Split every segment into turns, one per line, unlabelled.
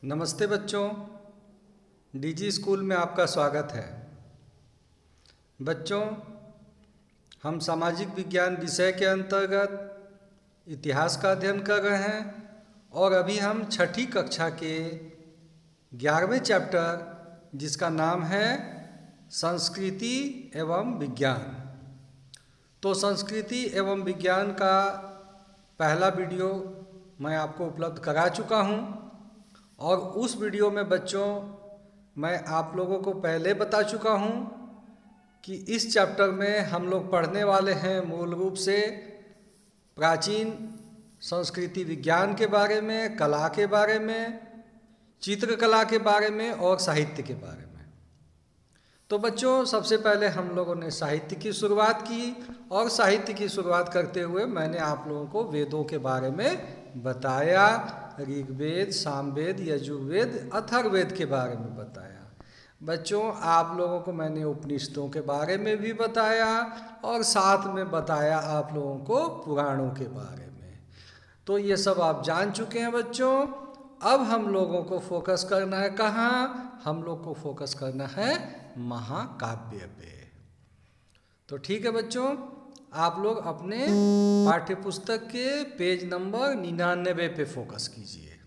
नमस्ते बच्चों, DG school में आपका स्वागत है। बच्चों, हम सामाजिक विज्ञान विषय के अंतर्गत इतिहास का अध्ययन कर रहे हैं और अभी हम छठी कक्षा के 11वें चैप्टर जिसका नाम है संस्कृति एवं विज्ञान। तो संस्कृति एवं विज्ञान का पहला वीडियो मैं आपको उपलब्ध करा चुका हूँ और उस वीडियो में बच्चों मैं आप लोगों को पहले बता चुका हूँ कि इस चैप्टर में हम लोग पढ़ने वाले हैं मूल रूप से प्राचीन संस्कृति विज्ञान के बारे में, कला के बारे में, चित्रकला के बारे में और साहित्य के बारे में। तो बच्चों, सबसे पहले हम लोगों ने साहित्य की शुरुआत की और साहित्य की शुरुआत करते हुए मैंने आप लोगों को वेदों के बारे में बताया। ऋग्वेद, सामवेद, यजुर्वेद, अथर्ववेद के बारे में बताया। बच्चों, आप लोगों को मैंने उपनिषदों के बारे में भी बताया और साथ में बताया आप लोगों को पुराणों के बारे में। तो ये सब आप जान चुके हैं बच्चों। अब हम लोगों को फोकस करना है कहाँ? हम लोग को फोकस करना है महाकाव्य पे। तो ठीक है बच्चों, आप लोग अपने पाठ्य पुस्तक के पेज नंबर 99 पे फोकस कीजिए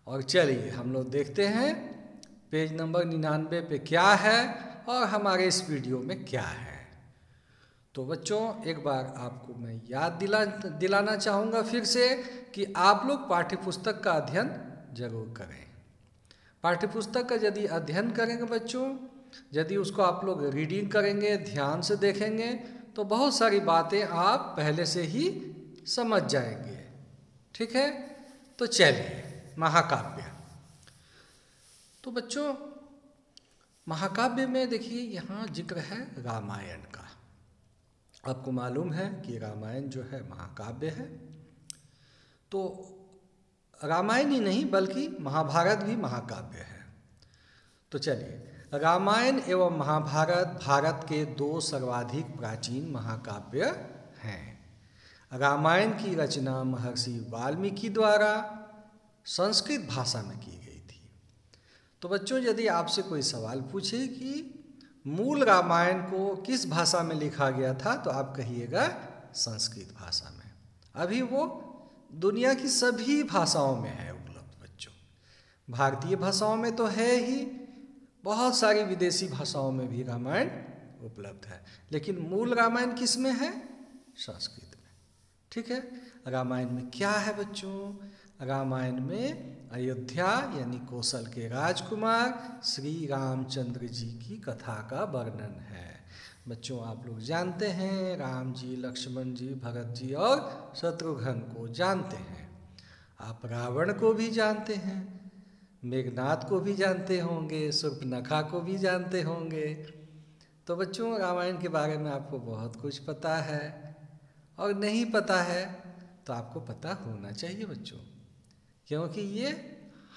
और चलिए हम लोग देखते हैं पेज नंबर 99 पे क्या है और हमारे इस वीडियो में क्या है। तो बच्चों, एक बार आपको मैं याद दिलाना चाहूँगा फिर से कि आप लोग पाठ्य पुस्तक का अध्ययन जरूर करें। पाठ्य पुस्तक का यदि अध्ययन करेंगे बच्चों, यदि उसको आप लोग रीडिंग करेंगे, ध्यान से देखेंगे, तो बहुत सारी बातें आप पहले से ही समझ जाएंगे। ठीक है, तो चलिए महाकाव्य। तो बच्चों, महाकाव्य में देखिए यहाँ जिक्र है रामायण का। आपको मालूम है कि रामायण जो है महाकाव्य है। तो रामायण ही नहीं बल्कि महाभारत भी महाकाव्य है। तो चलिए, रामायण एवं महाभारत भारत के दो सर्वाधिक प्राचीन महाकाव्य हैं। रामायण की रचना महर्षि वाल्मीकि द्वारा संस्कृत भाषा में की गई थी। तो बच्चों, यदि आपसे कोई सवाल पूछे कि मूल रामायण को किस भाषा में लिखा गया था, तो आप कहिएगा संस्कृत भाषा में। अभी वो दुनिया की सभी भाषाओं में है उपलब्ध बच्चों। भारतीय भाषाओं में तो है ही, बहुत सारी विदेशी भाषाओं में भी रामायण उपलब्ध है, लेकिन मूल रामायण किस में है? संस्कृत में। ठीक है, रामायण में क्या है बच्चों? रामायण में अयोध्या यानी कौशल के राजकुमार श्री रामचंद्र जी की कथा का वर्णन है। बच्चों, आप लोग जानते हैं राम जी, लक्ष्मण जी, भरत जी और शत्रुघ्न को जानते हैं। आप रावण को भी जानते हैं, मेघनाद को भी जानते होंगे, शूर्पणखा को भी जानते होंगे। तो बच्चों, रामायण के बारे में आपको बहुत कुछ पता है और नहीं पता है तो आपको पता होना चाहिए बच्चों, क्योंकि ये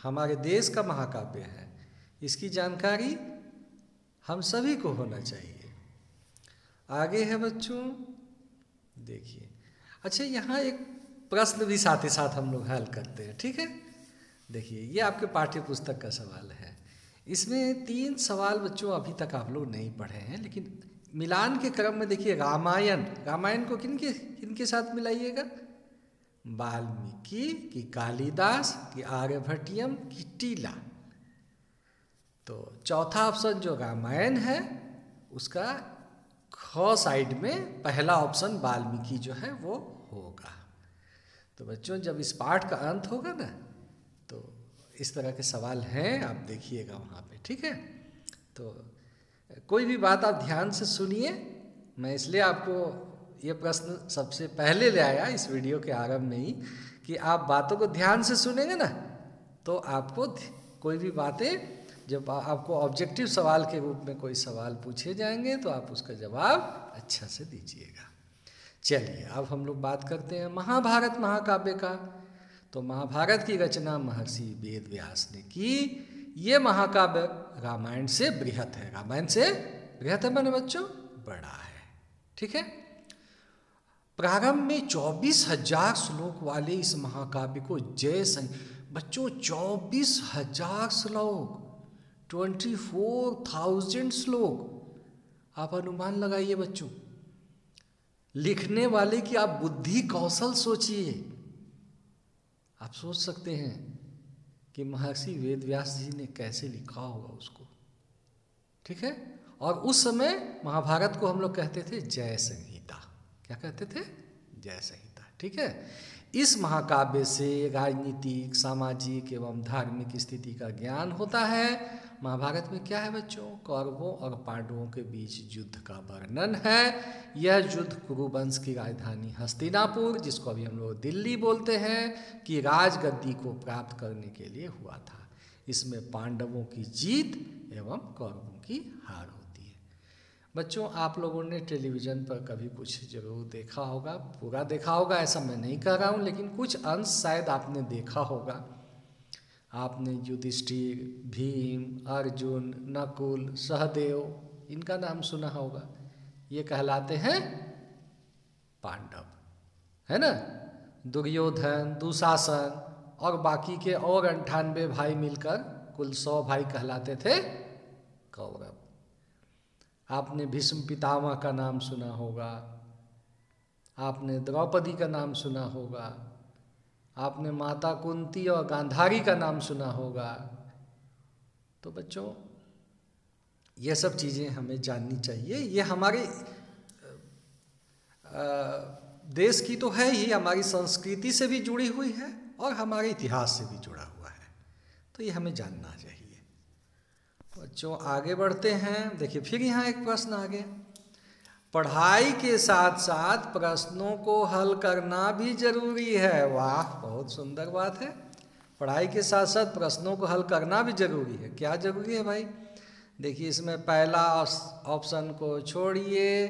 हमारे देश का महाकाव्य है। इसकी जानकारी हम सभी को होना चाहिए। आगे है बच्चों, देखिए। अच्छा, यहाँ एक प्रश्न भी साथ ही साथ हम लोग हल करते हैं। ठीक है, देखिए ये आपके पाठ्य पुस्तक का सवाल है। इसमें 3 सवाल बच्चों अभी तक आप लोग नहीं पढ़े हैं, लेकिन मिलान के क्रम में देखिए रामायण को किनके साथ मिलाइएगा? वाल्मीकि की कालिदास की आर्यभट्टियम की टीला। तो चौथा ऑप्शन जो रामायण है उसका ख साइड में पहला ऑप्शन वाल्मीकि जो है वो होगा। तो बच्चों, जब इस पाठ का अंत होगा ना, तो इस तरह के सवाल हैं, आप देखिएगा वहाँ पे। ठीक है, तो कोई भी बात आप ध्यान से सुनिए। मैं इसलिए आपको ये प्रश्न सबसे पहले ले आया इस वीडियो के आरंभ में ही कि आप बातों को ध्यान से सुनेंगे ना, तो आपको कोई भी बातें, जब आपको ऑब्जेक्टिव सवाल के रूप में कोई सवाल पूछे जाएंगे तो आप उसका जवाब अच्छा से दीजिएगा। चलिए, अब हम लोग बात करते हैं महाभारत महाकाव्य का। तो महाभारत की रचना महर्षि वेद व्यास ने की। ये महाकाव्य रामायण से बृहत है। रामायण से बृहत है माने बच्चों बड़ा है। ठीक है, प्रारंभ में 24,000 श्लोक वाले इस महाकाव्य को बच्चों 24,000 श्लोक, 24,000 श्लोक। आप अनुमान लगाइए बच्चों, लिखने वाले की आप बुद्धि कौशल सोचिए। आप सोच सकते हैं कि महर्षि वेदव्यास जी ने कैसे लिखा होगा उसको, ठीक है। और उस समय महाभारत को हम लोग कहते थे जय संहिता। क्या कहते थे? जय संहिता, ठीक है। इस महाकाव्य से राजनीतिक, सामाजिक एवं धार्मिक स्थिति का ज्ञान होता है। महाभारत में क्या है बच्चों? कौरवों और पांडवों के बीच युद्ध का वर्णन है। यह युद्ध कुरुवंश की राजधानी हस्तिनापुर, जिसको अभी हम लोग दिल्ली बोलते हैं, की राजगद्दी को प्राप्त करने के लिए हुआ था। इसमें पांडवों की जीत एवं कौरवों की हार होती है। बच्चों, आप लोगों ने टेलीविज़न पर कभी कुछ जरूर देखा होगा, पूरा देखा होगा ऐसा मैं नहीं कह रहा हूँ, लेकिन कुछ अंश शायद आपने देखा होगा। आपने युधिष्ठिर, भीम, अर्जुन, नकुल, सहदेव, इनका नाम सुना होगा। ये कहलाते हैं पांडव, है ना। दुर्योधन, दुशासन और बाकी के और 98 भाई मिलकर कुल 100 भाई कहलाते थे कौरव। आपने भीष्म पितामह का नाम सुना होगा, आपने द्रौपदी का नाम सुना होगा, आपने माता कुंती और गांधारी का नाम सुना होगा। तो बच्चों, ये सब चीज़ें हमें जाननी चाहिए। ये हमारे देश की तो है ही, हमारी संस्कृति से भी जुड़ी हुई है और हमारे इतिहास से भी जुड़ा हुआ है, तो ये हमें जानना चाहिए। बच्चों, आगे बढ़ते हैं। देखिए, फिर यहाँ एक प्रश्न आ गया। पढ़ाई के साथ साथ प्रश्नों को हल करना भी जरूरी है। वाह, बहुत सुंदर बात है। पढ़ाई के साथ साथ प्रश्नों को हल करना भी जरूरी है। क्या जरूरी है भाई? देखिए, इसमें पहला ऑप्शन को छोड़िए,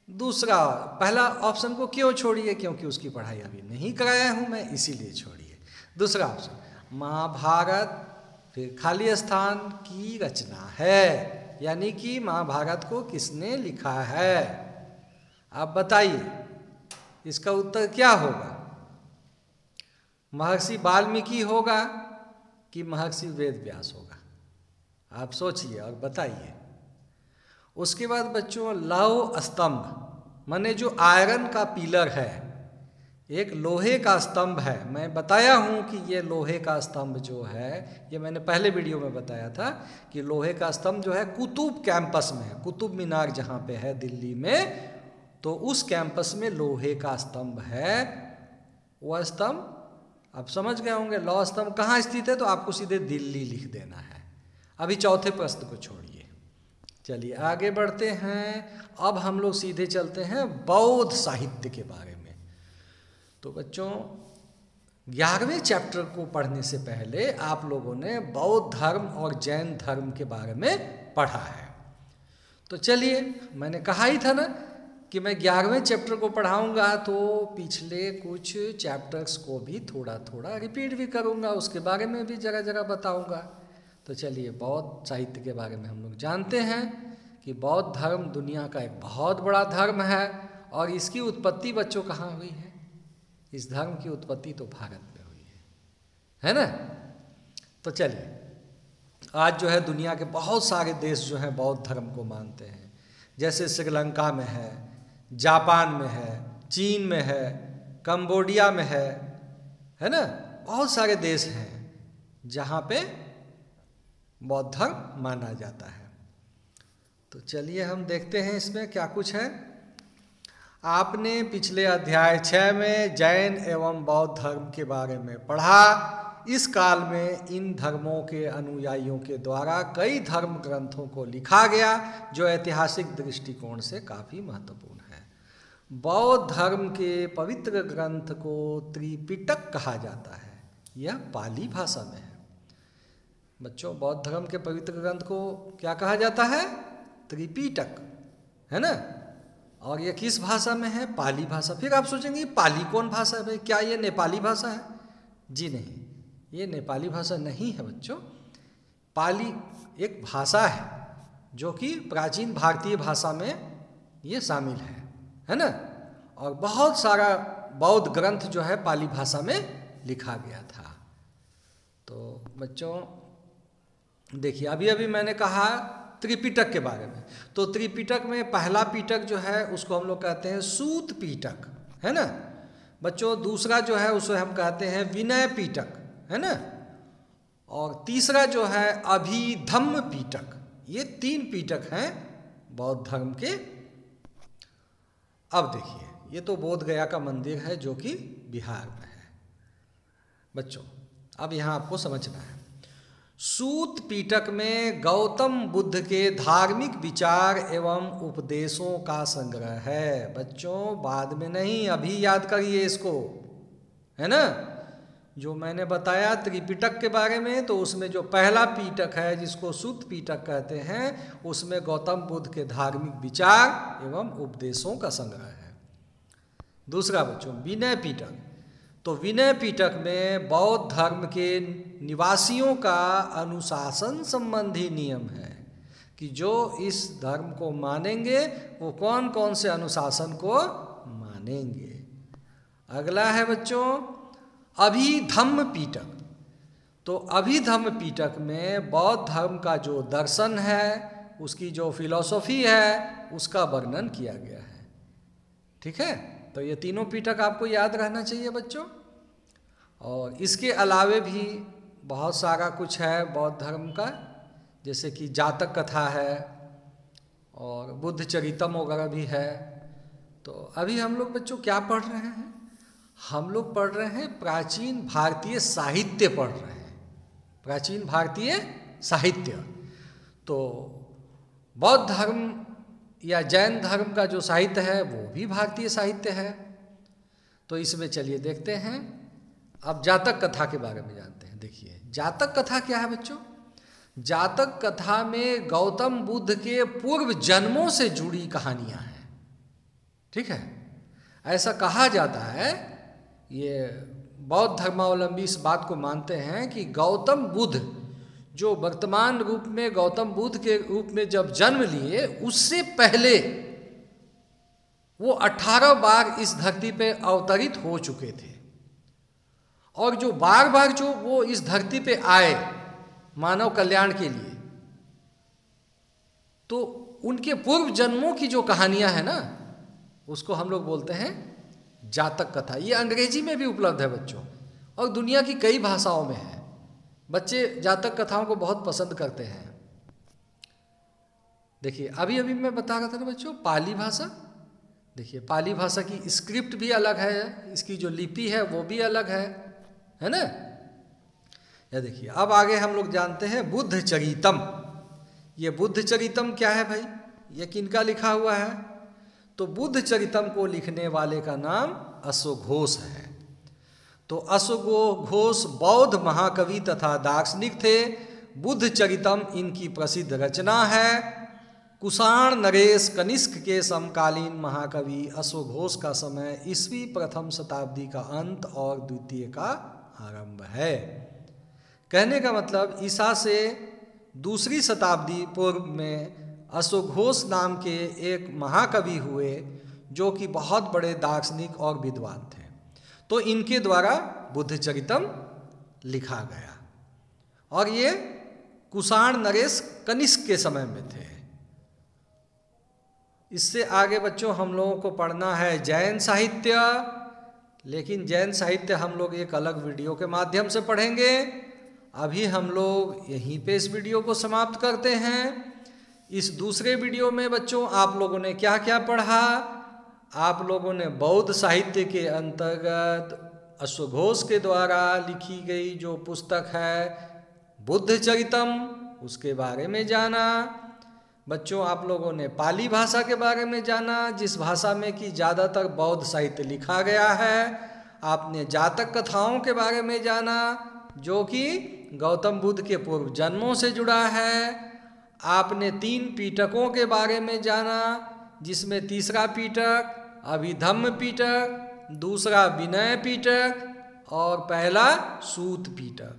दूसरा, पहला ऑप्शन को क्यों छोड़िए? क्योंकि उसकी पढ़ाई अभी नहीं कराया हूँ मैं, इसीलिए छोड़िए। दूसरा ऑप्शन, महाभारत फिर खाली स्थान की रचना है, यानी कि महाभारत को किसने लिखा है? आप बताइए, इसका उत्तर क्या होगा? महर्षि वाल्मीकि होगा कि महर्षि वेदव्यास होगा? आप सोचिए और बताइए। उसके बाद बच्चों, लौह स्तंभ माने जो आयरन का पिलर है, एक लोहे का स्तंभ है। मैं बताया हूँ कि ये लोहे का स्तंभ जो है, ये मैंने पहले वीडियो में बताया था कि लोहे का स्तंभ जो है कुतुब कैंपस में है, कुतुब मीनार जहाँ पे है दिल्ली में, तो उस कैंपस में लोहे का स्तंभ है। वह स्तंभ आप समझ गए होंगे। लौह स्तंभ कहाँ स्थित है? तो आपको सीधे दिल्ली लिख देना है। अभी चौथे प्रश्न को छोड़िए, चलिए आगे बढ़ते हैं। अब हम लोग सीधे चलते हैं बौद्ध साहित्य के बारे में। तो बच्चों, 11वें चैप्टर को पढ़ने से पहले आप लोगों ने बौद्ध धर्म और जैन धर्म के बारे में पढ़ा है। तो चलिए, मैंने कहा ही था ना कि मैं 11वें चैप्टर को पढ़ाऊंगा, तो पिछले कुछ चैप्टर्स को भी थोड़ा थोड़ा रिपीट भी करूंगा, उसके बारे में भी जरा जरा बताऊंगा। तो चलिए, बौद्ध साहित्य के बारे में हम लोग जानते हैं कि बौद्ध धर्म दुनिया का एक बहुत बड़ा धर्म है। और इसकी उत्पत्ति बच्चों कहाँ हुई है? इस धर्म की उत्पत्ति तो भारत में हुई है ना। तो चलिए, आज जो है दुनिया के बहुत सारे देश जो हैं बौद्ध धर्म को मानते हैं। जैसे श्रीलंका में है, जापान में है, चीन में है, कंबोडिया में है ना। बहुत सारे देश हैं जहाँ पे बौद्ध धर्म माना जाता है। तो चलिए हम देखते हैं इसमें क्या कुछ है। आपने पिछले अध्याय 6 में जैन एवं बौद्ध धर्म के बारे में पढ़ा। इस काल में इन धर्मों के अनुयायियों के द्वारा कई धर्म ग्रंथों को लिखा गया, जो ऐतिहासिक दृष्टिकोण से काफ़ी महत्वपूर्ण है। बौद्ध धर्म के पवित्र ग्रंथ को त्रिपिटक कहा जाता है। यह पाली भाषा में है। बच्चों, बौद्ध धर्म के पवित्र ग्रंथ को क्या कहा जाता है? त्रिपिटक, है ना। और ये किस भाषा में है? पाली भाषा। फिर आप सोचेंगे पाली कौन भाषा है भाई? क्या ये नेपाली भाषा है? जी नहीं, ये नेपाली भाषा नहीं है बच्चों। पाली एक भाषा है जो कि प्राचीन भारतीय भाषा में ये शामिल है ना। और बहुत सारा बौद्ध ग्रंथ जो है पाली भाषा में लिखा गया था। बच्चों देखिए, अभी अभी मैंने कहा त्रिपिटक के बारे में। तो त्रिपिटक में पहला पिटक जो है उसको हम लोग कहते हैं सूत पिटक, है ना बच्चों। दूसरा जो है उसे हम कहते हैं विनय पिटक, है ना। और तीसरा जो है अभिधम्म पिटक। ये 3 पिटक हैं बौद्ध धर्म के। अब देखिए, ये तो बोध गया का मंदिर है जो कि बिहार में है बच्चों। अब यहाँ आपको समझना है, सूत पिटक में गौतम बुद्ध के धार्मिक विचार एवं उपदेशों का संग्रह है बच्चों। बाद में नहीं, अभी याद करिए इसको, है ना। जो मैंने बताया त्रिपिटक के बारे में, तो उसमें जो पहला पिटक है जिसको सूत पिटक कहते हैं, उसमें गौतम बुद्ध के धार्मिक विचार एवं उपदेशों का संग्रह है। दूसरा बच्चों विनय पिटक। तो विनय पिटक में बौद्ध धर्म के निवासियों का अनुशासन संबंधी नियम है कि जो इस धर्म को मानेंगे वो कौन कौन से अनुशासन को मानेंगे। अगला है बच्चों अभिधम्म पिटक। तो अभिधम्म पिटक में बौद्ध धर्म का जो दर्शन है, उसकी जो फिलॉसफी है, उसका वर्णन किया गया है। ठीक है, तो ये तीनों पिटक आपको याद रहना चाहिए बच्चों। और इसके अलावे भी बहुत सारा कुछ है बौद्ध धर्म का, जैसे कि जातक कथा है और बुद्ध चरितम वगैरह भी है। तो अभी हम लोग बच्चों क्या पढ़ रहे हैं? हम लोग पढ़ रहे हैं प्राचीन भारतीय साहित्य पढ़ रहे हैं, प्राचीन भारतीय साहित्य। तो बौद्ध धर्म या जैन धर्म का जो साहित्य है वो भी भारतीय साहित्य है। तो इसमें चलिए देखते हैं। अब जातक कथा के बारे में जानते हैं। देखिए जातक कथा क्या है बच्चों? जातक कथा में गौतम बुद्ध के पूर्व जन्मों से जुड़ी कहानियां हैं। ठीक है, ऐसा कहा जाता है, ये बौद्ध धर्मावलंबी इस बात को मानते हैं कि गौतम बुद्ध जो वर्तमान रूप में गौतम बुद्ध के रूप में जब जन्म लिए, उससे पहले वो 18 बार इस धरती पे अवतरित हो चुके थे। और जो बार बार जो वो इस धरती पे आए मानव कल्याण के लिए, तो उनके पूर्व जन्मों की जो कहानियां हैं ना, उसको हम लोग बोलते हैं जातक कथा। ये अंग्रेजी में भी उपलब्ध है बच्चों, और दुनिया की कई भाषाओं में है। बच्चे जातक कथाओं को बहुत पसंद करते हैं। देखिए अभी अभी मैं बता रहा था ना बच्चों, पाली भाषा। देखिए पाली भाषा की स्क्रिप्ट भी अलग है, इसकी जो लिपि है वो भी अलग है ना। ये देखिए अब आगे हम लोग जानते हैं बुद्ध चरितम। ये बुद्ध चरितम क्या है भाई? ये किनका लिखा हुआ है? तो बुद्ध चरितम को लिखने वाले का नाम अश्वघोष है। तो अश्वघोष बौद्ध महाकवि तथा दार्शनिक थे। बुद्ध चरितम इनकी प्रसिद्ध रचना है। कुषाण नरेश कनिष्क के समकालीन महाकवि अश्वघोष का समय ईस्वी प्रथम शताब्दी का अंत और द्वितीय का आरंभ है। कहने का मतलब ईसा से दूसरी शताब्दी पूर्व में अश्वघोष नाम के एक महाकवि हुए जो कि बहुत बड़े दार्शनिक और विद्वान थे। तो इनके द्वारा बुद्ध चरितम लिखा गया, और ये कुषाण नरेश कनिष्क के समय में थे। इससे आगे बच्चों हम लोगों को पढ़ना है जैन साहित्य, लेकिन जैन साहित्य हम लोग एक अलग वीडियो के माध्यम से पढ़ेंगे। अभी हम लोग यहीं पे इस वीडियो को समाप्त करते हैं। इस दूसरे वीडियो में बच्चों आप लोगों ने क्या क्या पढ़ा? आप लोगों ने बौद्ध साहित्य के अंतर्गत अश्वघोष के द्वारा लिखी गई जो पुस्तक है बुद्ध चरितम, उसके बारे में जाना। बच्चों आप लोगों ने पाली भाषा के बारे में जाना, जिस भाषा में कि ज़्यादातर बौद्ध साहित्य लिखा गया है। आपने जातक कथाओं के बारे में जाना जो कि गौतम बुद्ध के पूर्व जन्मों से जुड़ा है। आपने 3 पिटकों के बारे में जाना, जिसमें तीसरा पिटक अभिधम्म पिटक, दूसरा विनय पिटक और पहला सूत पिटक।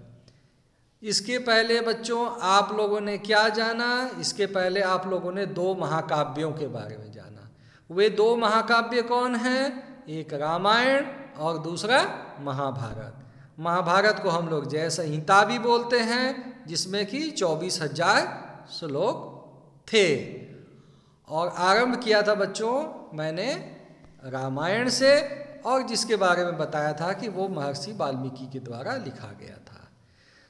इसके पहले बच्चों आप लोगों ने क्या जाना? इसके पहले आप लोगों ने 2 महाकाव्यों के बारे में जाना। वे 2 महाकाव्य कौन हैं? एक रामायण और दूसरा महाभारत। महाभारत को हम लोग जय संहिता भी बोलते हैं, जिसमें कि 24,000 श्लोक थे। और आरंभ किया था बच्चों मैंने रामायण से, और जिसके बारे में बताया था कि वो महर्षि वाल्मीकि के द्वारा लिखा गया था।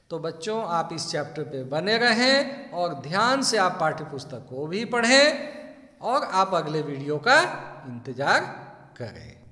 तो बच्चों आप इस चैप्टर पे बने रहें और ध्यान से आप पाठ्य पुस्तक को भी पढ़ें, और आप अगले वीडियो का इंतज़ार करें।